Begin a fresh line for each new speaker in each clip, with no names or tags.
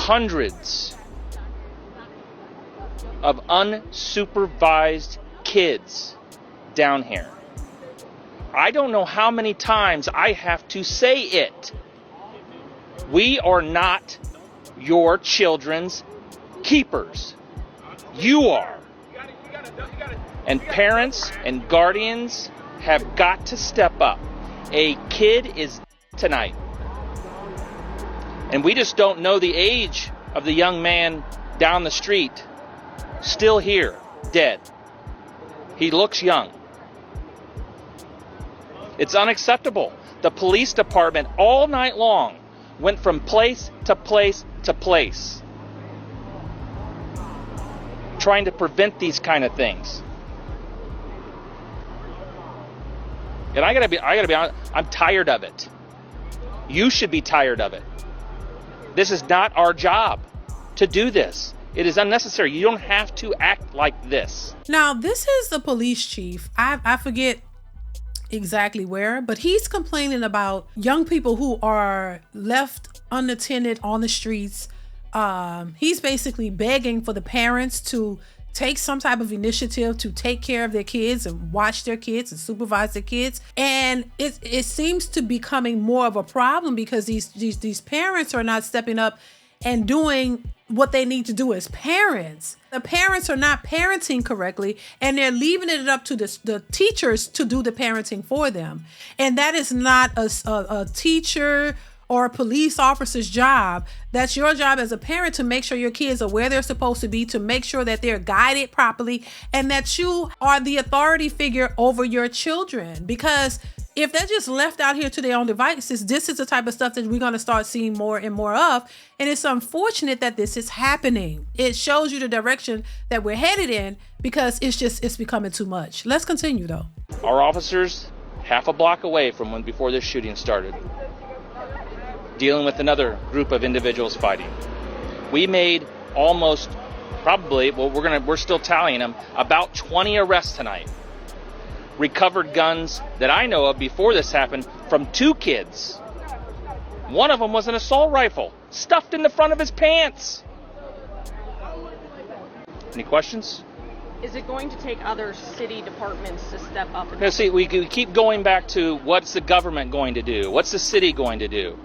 hundreds of unsupervised kids down here. I don't know how many times I have to say it. We are not your children's keepers. You are. And parents and guardians have got to step up. A kid is tonight. And we just don't know the age of the young man down the street, still here, dead. He looks young. It's unacceptable. The police department all night long went from place to place to place, trying to prevent these kind of things. And I gotta be honest, I'm tired of it. You should be tired of it. This is not our job to do this. It is unnecessary. You don't have to act like this.
Now, this is the police chief. I forget exactly where, but he's complaining about young people who are left unattended on the streets. He's basically begging for the parents to take some type of initiative to take care of their kids and watch their kids and supervise their kids. And it seems to be becoming more of a problem because these parents are not stepping up and doing what they need to do as parents. The parents are not parenting correctly, and they're leaving it up to the teachers to do the parenting for them. And that is not a teacher or a police officer's job. That's your job as a parent, to make sure your kids are where they're supposed to be, to make sure that they're guided properly, and that you are the authority figure over your children. Because if they're just left out here to their own devices, this is the type of stuff that we're going to start seeing more and more of. And it's unfortunate that this is happening. It shows you the direction that we're headed in, because it's becoming too much. Let's continue though.
Our officers, half a block away from before this shooting started, dealing with another group of individuals fighting. We made almost, probably, well, we're still tallying them, about 20 arrests tonight. Recovered guns that I know of before this happened from 2 kids. One of them was an assault rifle stuffed in the front of his pants. Any questions?
Is it going to take other city departments to step up?
Now, see, we keep going back to what's the government going to do? What's the city going to do?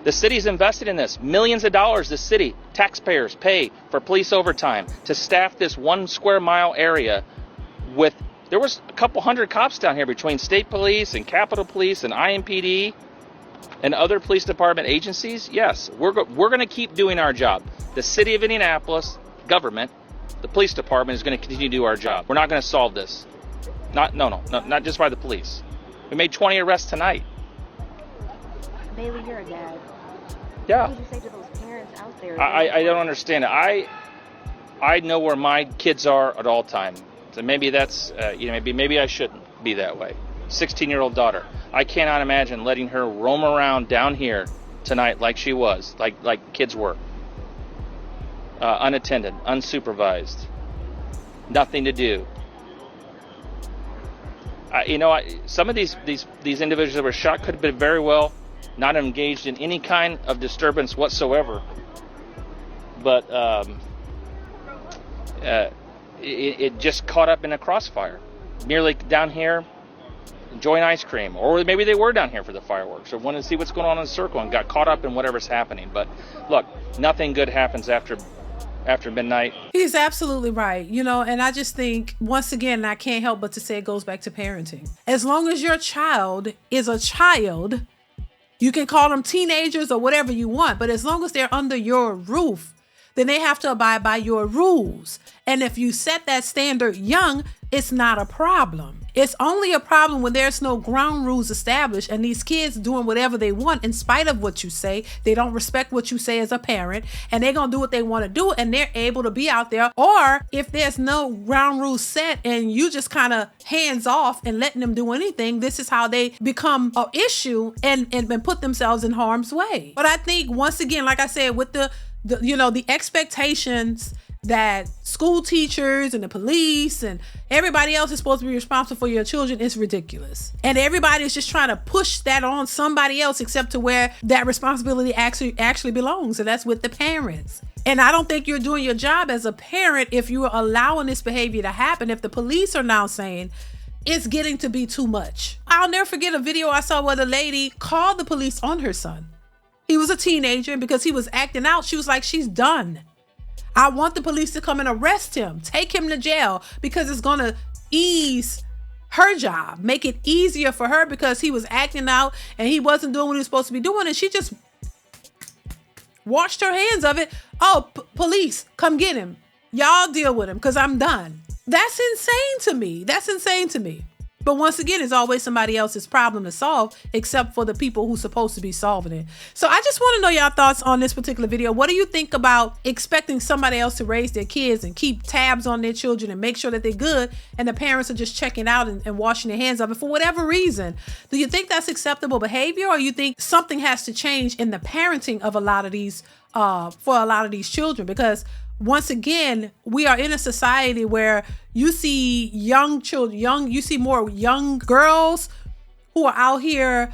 The city's invested in this. Millions of dollars the city, taxpayers, pay for police overtime to staff this 1 square mile area with. There was a couple hundred cops down here between state police and Capitol Police and IMPD and other police department agencies. Yes, we're going to keep doing our job. The city of Indianapolis, government, the police department is going to continue to do our job. We're not going to solve this. Not just by the police. We made 20 arrests tonight.
Bailey, you're a dad.
Yeah.
What would you say to those parents out there?
I don't understand it. I know where my kids are at all times. So maybe that's, maybe I shouldn't be that way. 16-year-old daughter. I cannot imagine letting her roam around down here tonight like she was, like kids were. Unattended, unsupervised. Nothing to do. Some of these individuals that were shot could have been very well not engaged in any kind of disturbance whatsoever. But it just caught up in a crossfire. Merely down here, enjoying ice cream. Or maybe they were down here for the fireworks or wanted to see what's going on in the circle and got caught up in whatever's happening. But look, nothing good happens after midnight.
He's absolutely right. And I just think, once again, I can't help but to say it goes back to parenting. As long as your child is a child, you can call them teenagers or whatever you want, but as long as they're under your roof, then they have to abide by your rules. And if you set that standard young, it's not a problem. It's only a problem when there's no ground rules established and these kids doing whatever they want in spite of what you say. They don't respect what you say as a parent, and they're going to do what they want to do, and they're able to be out there. Or if there's no ground rules set and you just kind of hands off and letting them do anything, this is how they become an issue and put themselves in harm's way. But I think, once again, like I said, with the expectations that school teachers and the police and everybody else is supposed to be responsible for your children is ridiculous. And everybody is just trying to push that on somebody else, except to where that responsibility actually belongs, and that's with the parents. And I don't think you're doing your job as a parent if you're allowing this behavior to happen. If the police are now saying it's getting to be too much. I'll never forget a video I saw where the lady called the police on her son. He was a teenager, and because he was acting out, she was like, she's done. I want the police to come and arrest him, take him to jail, because it's going to ease her job, make it easier for her, because he was acting out and he wasn't doing what he was supposed to be doing. And she just washed her hands of it. Oh, police, come get him. Y'all deal with him because I'm done. That's insane to me. That's insane to me. But once again, it's always somebody else's problem to solve, except for the people who's supposed to be solving it. So I just want to know y'all thoughts on this particular video. What do you think about expecting somebody else to raise their kids and keep tabs on their children and make sure that they're good, and the parents are just checking out and washing their hands of it for whatever reason? Do you think that's acceptable behavior, or you think something has to change in the parenting of a lot of these for a lot of these children? Because once again, we are in a society where you see young children, you see more young girls who are out here,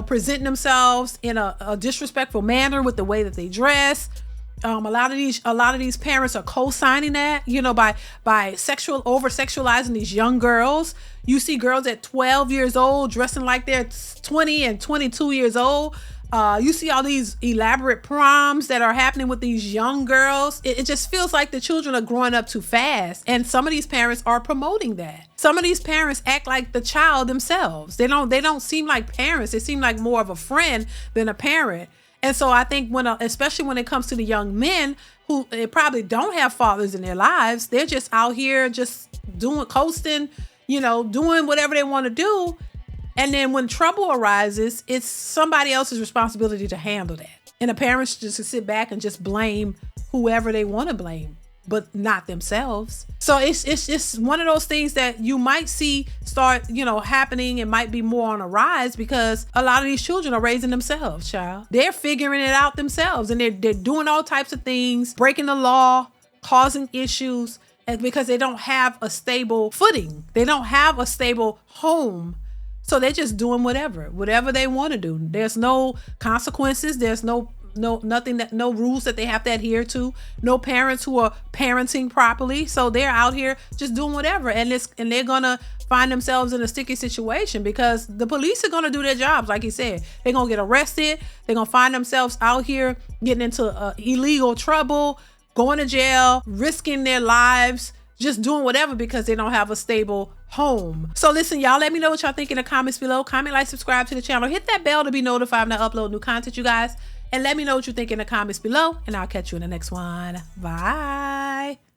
presenting themselves in a disrespectful manner with the way that they dress. A lot of these parents are co-signing that, by over sexualizing these young girls. You see girls at 12 years old dressing like they're 20 and 22 years old. You see all these elaborate proms that are happening with these young girls. It just feels like the children are growing up too fast. And some of these parents are promoting that. Some of these parents act like the child themselves. They don't seem like parents. They seem like more of a friend than a parent. And so I think especially when it comes to the young men who probably don't have fathers in their lives, they're just out here just coasting, doing whatever they want to do. And then when trouble arises, it's somebody else's responsibility to handle that. And the parents just sit back and just blame whoever they want to blame, but not themselves. So it's one of those things that you might see start, happening. It might be more on a rise because a lot of these children are raising themselves, child. They're figuring it out themselves, and they're doing all types of things, breaking the law, causing issues, and because they don't have a stable footing. They don't have a stable home. So they're just doing whatever they want to do. There's no consequences. There's no rules that they have to adhere to. No parents who are parenting properly. So they're out here just doing whatever. And they're going to find themselves in a sticky situation because the police are going to do their jobs. Like he said, they're going to get arrested. They're going to find themselves out here getting into illegal trouble, going to jail, risking their lives, just doing whatever because they don't have a stable home. So listen, y'all, let me know what y'all think in the comments below. Comment, like, subscribe to the channel. Hit that bell to be notified when I upload new content, you guys. And let me know what you think in the comments below. And I'll catch you in the next one. Bye.